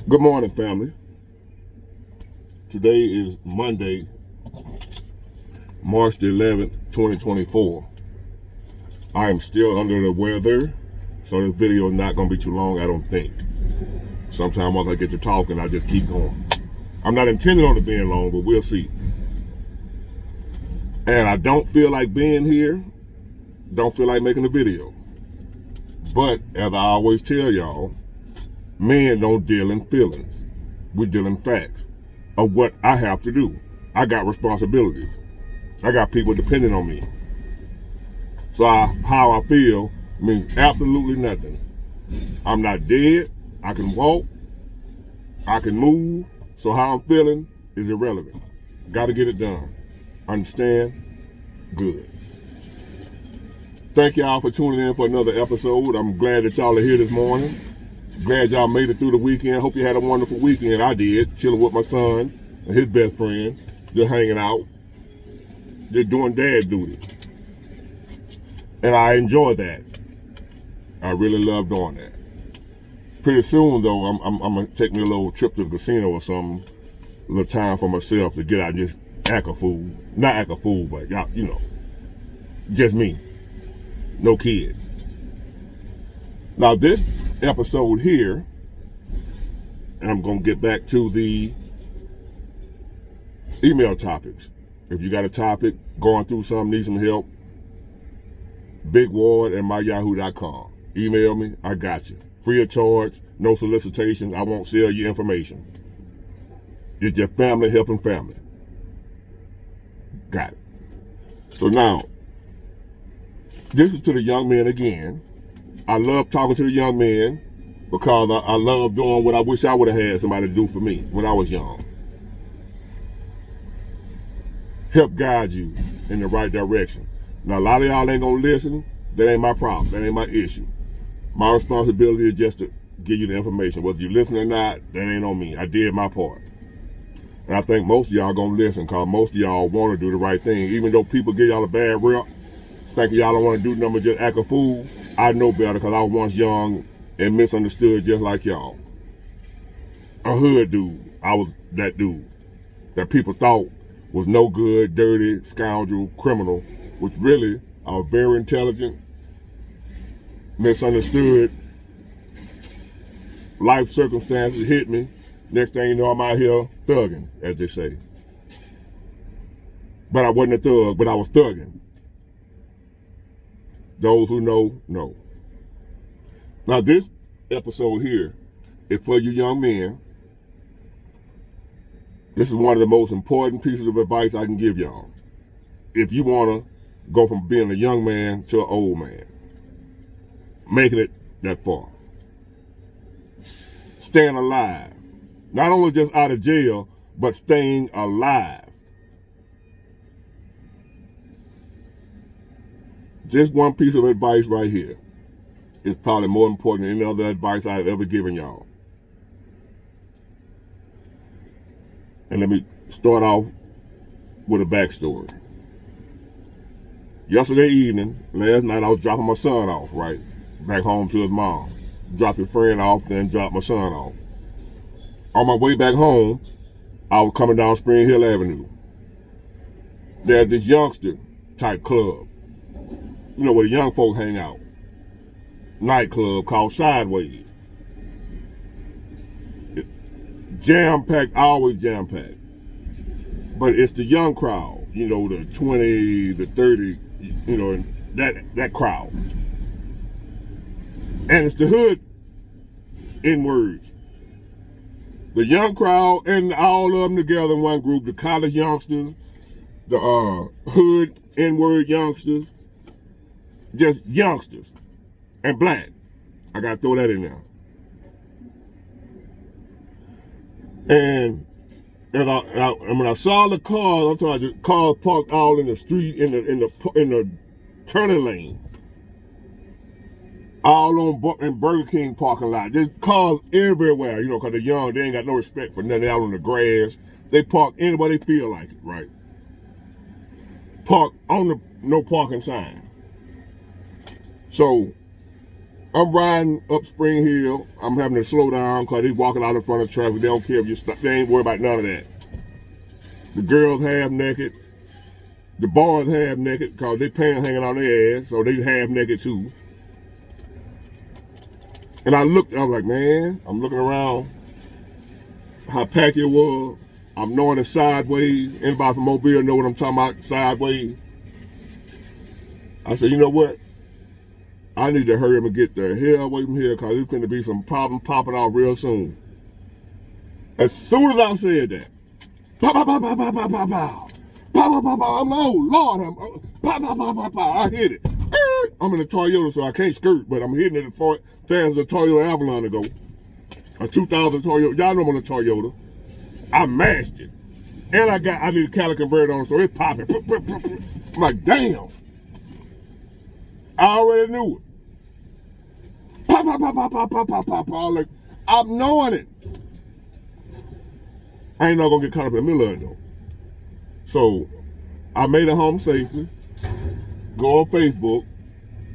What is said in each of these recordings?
Good morning, family. Today is Monday, March the 11th, 2024. I am still under the weather, so this video is not going to be too long, I don't think. Sometimes once I get to talking, I just keep going. I'm not intending on it being long, but we'll see. And I don't feel like being here, don't feel like making a video. But as I always tell y'all, men don't deal in feelings. We deal in facts of what I have to do. I got responsibilities. I got people depending on me. So how I feel means absolutely nothing. I'm not dead. I can walk. I can move. So how I'm feeling is irrelevant. Got to get it done. Understand? Good. Thank y'all for tuning in for another episode. I'm glad that y'all are here this morning. Glad y'all made it through the weekend. Hope you had a wonderful weekend. I did. Chilling with my son and his best friend. Just hanging out. Just doing dad duty. And I enjoy that. I really love doing that. Pretty soon, though, I'm going to take me a little trip to the casino or something. A little time for myself to get out and just act a fool. Not act a fool, but, y'all, you know, just me. No kid. Now, this episode here, and I'm going to get back to the email topics. If you got a topic, going through something, need some help, bigward@myyahoo.com. Email me, I got you. Free of charge, no solicitation, I won't sell you information. It's just family helping family. Got it. So now, this is to the young men again. I love talking to the young men because I love doing what I wish I would have had somebody to do for me when I was young. Help guide you in the right direction. Now, a lot of y'all ain't gonna listen. That ain't my problem. That ain't my issue. My responsibility is just to give you the information. Whether you listen or not, that ain't on me. I did my part. And I think most of y'all gonna listen because most of y'all want to do the right thing. Even though people give y'all a bad rep, thinking y'all don't want to do nothing but just act a fool, I know better because I was once young and misunderstood just like y'all. A hood dude. I was that dude that people thought was no good, dirty, scoundrel, criminal, which really I was very intelligent, misunderstood. Life circumstances hit me. Next thing you know, I'm out here thugging, as they say. But I wasn't a thug, but I was thugging. Those who know, know. Now this episode here is for you young men. This is one of the most important pieces of advice I can give y'all. If you want to go from being a young man to an old man, making it that far. Staying alive. Not only just out of jail, but staying alive. Just one piece of advice right here is probably more important than any other advice I've ever given y'all. And let me start off with a backstory. Yesterday evening, last night, I was dropping my son off, right? Back home to his mom. Drop your friend off, then drop my son off. On my way back home, I was coming down Spring Hill Avenue. There's this youngster type club. You know, where the young folk hang out. Nightclub called Sideways. Jam-packed, always jam-packed. But it's the young crowd, you know, the 20, the 30, you know, that crowd. And it's the hood N-words. The young crowd and all of them together in one group, the college youngsters, the hood N-word youngsters, just youngsters, and black. I gotta throw that in there. And when I saw the cars, I'm talking about cars parked all in the street, in the turning lane, all in Burger King parking lot. There's cars everywhere, you know, because they're young, they ain't got no respect for nothing. They out on the grass. They park anywhere they feel like it, right? Park on the no parking sign. So I'm riding up Spring Hill. I'm having to slow down because they walking out in front of traffic. They don't care if you stop. They ain't worried about none of that. The girls half naked. The boys half naked because they pants hanging on their ass, so they half naked too. And I was like, man, I'm looking around how packed it was. I'm knowing it sideways. Anybody from Mobile know what I'm talking about, sideways. I said, you know what? I need to hurry up and get the hell away from here because there's going to be some problem popping out real soon. As soon as I said that, pow, pow, pow, pow, pow, pow, pow, pow. Pow, pow, pow, pow. I'm like, oh, Lord. Pow, pow, pow, pow, pow. I hit it. I'm in a Toyota, so I can't skirt, but I'm hitting it as fast as a Toyota Avalon to go. A 2000 Toyota. Y'all know I'm on a Toyota. I mashed it. And I need a catalytic converter on it, so it's popping. I'm like, damn. I already knew it. Pop, pop, pop, pop, pop, pop, pop, pop, pop. Like, I'm knowing it. I ain't not gonna get caught up in the middle of it though. So I made it home safely. Go on Facebook.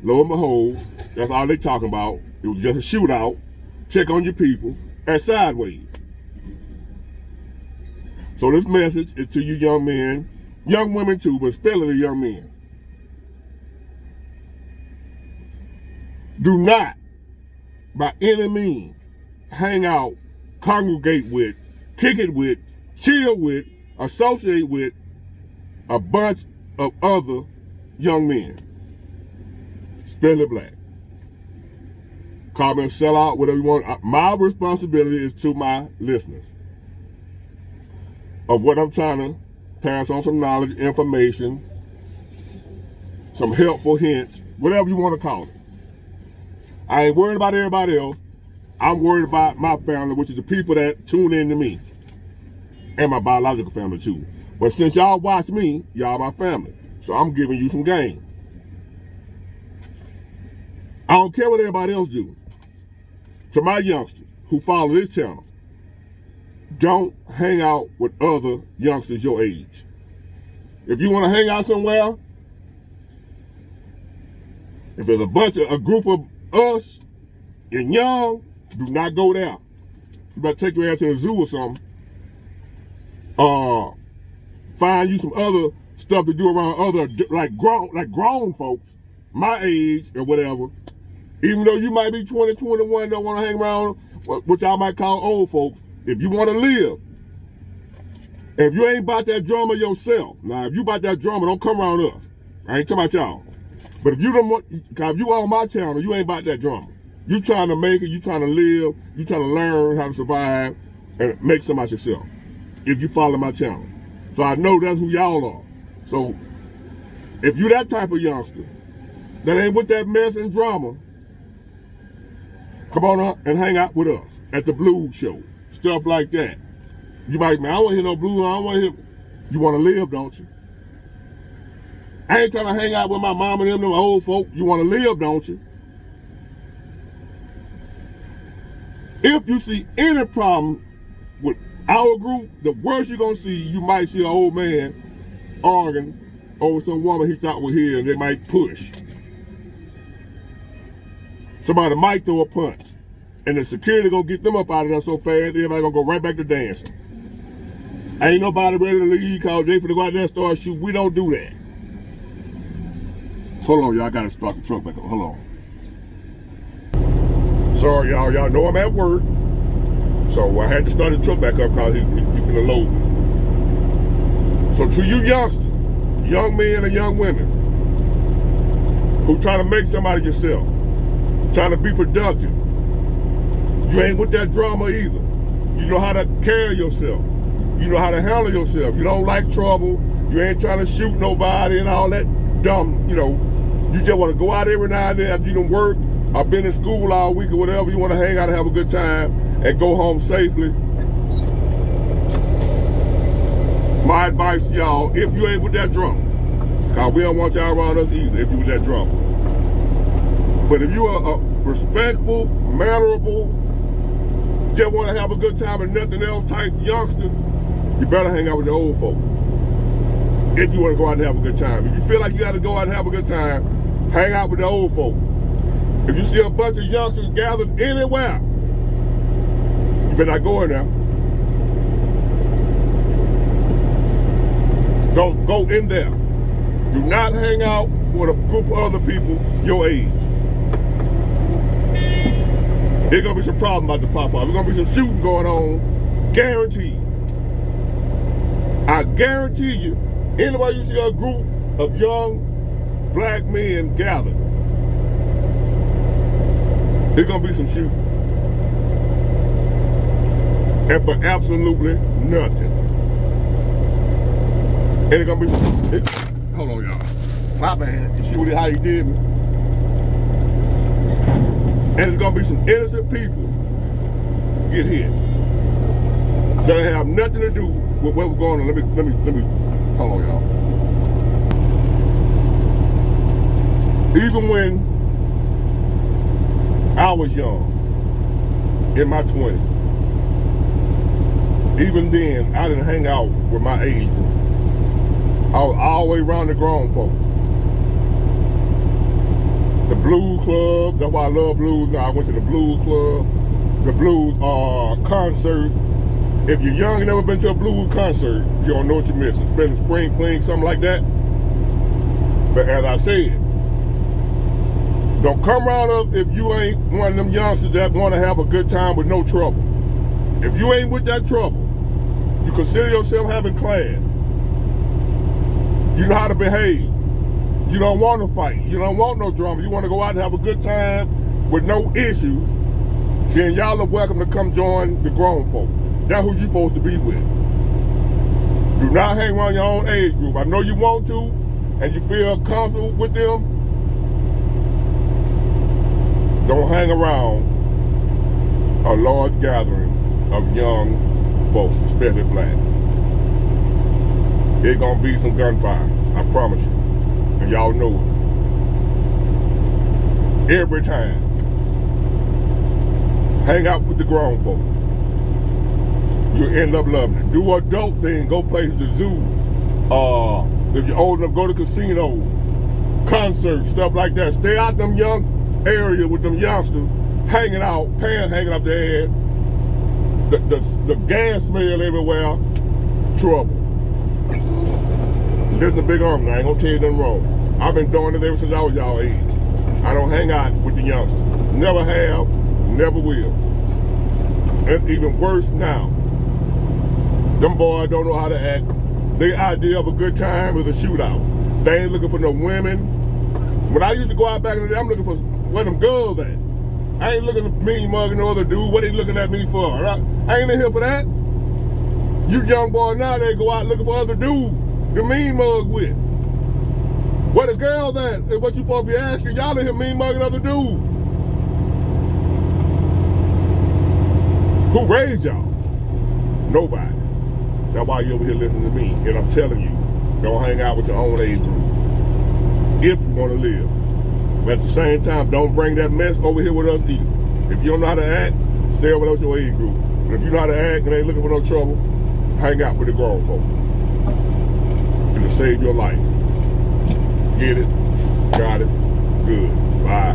Lo and behold, that's all they talking about. It was just a shootout. Check on your people at Sideways. So this message is to you young men, young women too, but especially the young men. Do not, by any means, hang out, congregate with, kick it with, chill with, associate with a bunch of other young men, especially black. Call me a sellout, whatever you want. My responsibility is to my listeners of what I'm trying to pass on, some knowledge, information, some helpful hints, whatever you want to call it. I ain't worried about everybody else. I'm worried about my family, which is the people that tune in to me, and my biological family too. But since y'all watch me, y'all my family. So I'm giving you some game. I don't care what everybody else do. To my youngsters who follow this channel, don't hang out with other youngsters your age. If you want to hang out somewhere, if there's a group of us and young, do not go there. You better take your ass to the zoo or something. Find you some other stuff to do around other like grown folks, my age or whatever. Even though you might be 20, 21, don't want to hang around what y'all might call old folks. If you want to live, if you ain't about that drama yourself, now if you about that drama, don't come around us. I ain't talking about y'all. But if you don't want, cause if you on my channel, you ain't about that drama. You trying to make it, you trying to live, you trying to learn how to survive and make something out yourself. If you follow my channel. So I know that's who y'all are. So if you that type of youngster that ain't with that mess and drama, come on up and hang out with us at the blues show. Stuff like that. You might, man, I don't want to hear no blues, I don't want to hear. You want to live, don't you? I ain't trying to hang out with my mom and them old folk. You want to live, don't you? If you see any problem with our group, the worst you're going to see, you might see an old man arguing over some woman he thought was here and they might push. Somebody might throw a punch. And the security going to get them up out of there so fast, everybody going to go right back to dancing. Ain't nobody ready to leave because they finna go out there and start shooting. We don't do that. Hold on, y'all. I got to start the truck back up. Hold on. Sorry, y'all. Y'all know I'm at work. So I had to start the truck back up because he finna load. So to you youngsters, young men and young women who trying to make somebody yourself, trying to be productive, you ain't with that drama either. You know how to carry yourself. You know how to handle yourself. You don't like trouble. You ain't trying to shoot nobody and all that dumb, you know. You just want to go out every now and then after you done work. I've been in school all week or whatever. You want to hang out and have a good time and go home safely. My advice to y'all, if you ain't with that drama, because we don't want y'all around us either if you with that drama. But if you are a respectful, mannerable, just want to have a good time and nothing else type youngster, you better hang out with the old folk. If you want to go out and have a good time. If you feel like you got to go out and have a good time, hang out with the old folk. If you see a bunch of youngsters gathered anywhere, you better not go in there. Don't go in there. Do not hang out with a group of other people your age. There's gonna be some problems about to pop up. There's gonna be some shooting going on. Guaranteed. I guarantee you, anywhere you see a group of young black men gathered, there's gonna be some shooting. And for absolutely nothing. And it's gonna be some, hold on y'all. My man, you see how he did me? And it's gonna be some innocent people get hit. That have nothing to do with what we're going on. Let me, hold on y'all. Even when I was young, in my 20s, even then, I didn't hang out with my age group. I was always around the grown folk. The blues club, that's why I love blues now. I went to the blues club, the blues concert. If you're young and never been to a blues concert, you don't know what you're missing. Spending spring clean, something like that. But as I said, don't come around us if you ain't one of them youngsters that want to have a good time with no trouble. If you ain't with that trouble, you consider yourself having class. You know how to behave. You don't want to fight. You don't want no drama. You want to go out and have a good time with no issues. Then y'all are welcome to come join the grown folk. That's who you supposed to be with. Do not hang around your own age group. I know you want to, and you feel comfortable with them. Don't hang around a large gathering of young folks, especially black. There's gonna be some gunfire, I promise you. And y'all know it. Every time. Hang out with the grown folk. You end up loving it. Do adult things, go play the zoo. If you're old enough, go to casino, concerts, stuff like that. Stay out them young areas with them youngsters, hanging out, pants hanging up their head. The gas smell everywhere, trouble. Listen to Big Arm, I ain't gonna tell you nothing wrong. I've been doing it ever since I was y'all age. I don't hang out with the youngsters. Never have, never will. And it's even worse now. Them boys don't know how to act. Their idea of a good time is a shootout. They ain't looking for no women. When I used to go out back in the day, I'm looking for where them girls at. I ain't looking at me mugging no other dude. What they looking at me for? Right? I ain't in here for that. You young boys now, they go out looking for other dudes to mean mug with. Where the girls at is what you supposed to be asking. Y'all in here mean mugging other dudes. Who raised y'all? Nobody. That's why you over here listening to me. And I'm telling you, don't hang out with your own age group. If you want to live. But at the same time, don't bring that mess over here with us either. If you don't know how to act, stay over with your age group. But if you know how to act and ain't looking for no trouble, hang out with the grown folk. It'll save your life. Get it? Got it? Good. Bye.